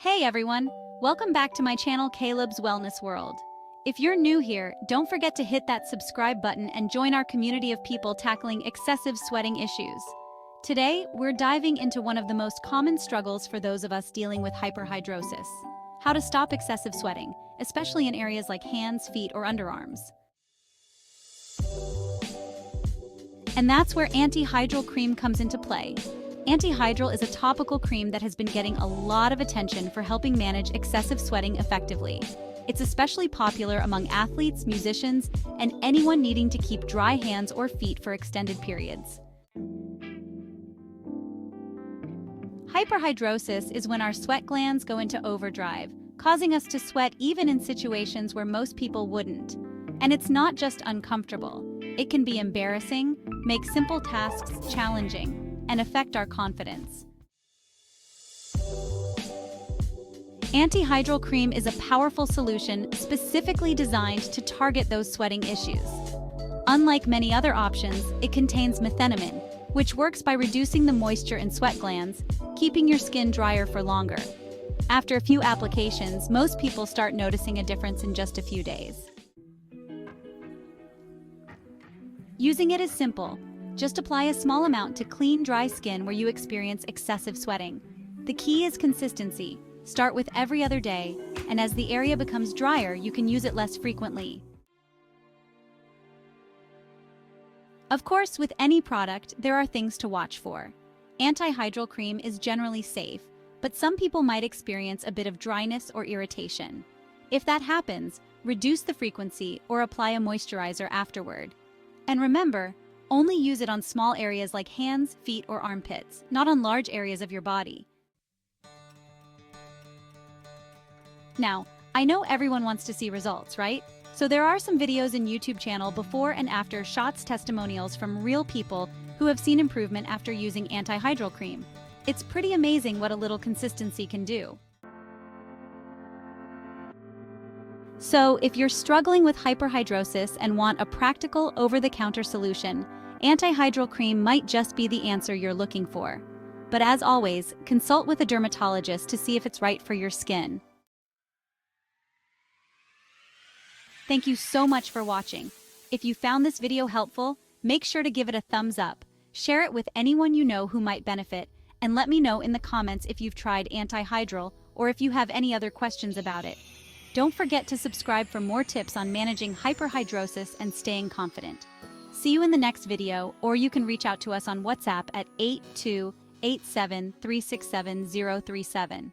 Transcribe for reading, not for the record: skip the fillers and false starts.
Hey everyone, welcome back to my channel Caleb's Wellness World. If you're new here, don't forget to hit that subscribe button and join our community of people tackling excessive sweating issues. Today, we're diving into one of the most common struggles for those of us dealing with hyperhidrosis: how to stop excessive sweating, especially in areas like hands, feet, or underarms. And that's where Antihydral cream comes into play. Antihydral is a topical cream that has been getting a lot of attention for helping manage excessive sweating effectively. It's especially popular among athletes, musicians, and anyone needing to keep dry hands or feet for extended periods. Hyperhidrosis is when our sweat glands go into overdrive, causing us to sweat even in situations where most people wouldn't. And it's not just uncomfortable. It can be embarrassing, make simple tasks challenging, and affect our confidence. Antihydral cream is a powerful solution specifically designed to target those sweating issues. Unlike many other options, it contains methenamine, which works by reducing the moisture in sweat glands, keeping your skin drier for longer. After a few applications, most people start noticing a difference in just a few days. Using it is simple. Just apply a small amount to clean, dry skin where you experience excessive sweating. The key is consistency. Start with every other day, and as the area becomes drier, you can use it less frequently. Of course, with any product, there are things to watch for. Antihydral cream is generally safe, but some people might experience a bit of dryness or irritation. If that happens, reduce the frequency or apply a moisturizer afterward. And remember, only use it on small areas like hands, feet, or armpits, not on large areas of your body. Now, I know everyone wants to see results, right? So there are some videos in YouTube channel before and after shots testimonials from real people who have seen improvement after using Antihydral cream. It's pretty amazing what a little consistency can do. So if you're struggling with hyperhidrosis and want a practical over-the-counter solution, Antihydral cream might just be the answer you're looking for. But as always, consult with a dermatologist to see if it's right for your skin. Thank you so much for watching. If you found this video helpful, make sure to give it a thumbs up, share it with anyone you know who might benefit, and let me know in the comments if you've tried Antihydral or if you have any other questions about it. Don't forget to subscribe for more tips on managing hyperhidrosis and staying confident. See you in the next video, or you can reach out to us on WhatsApp at 8287367037.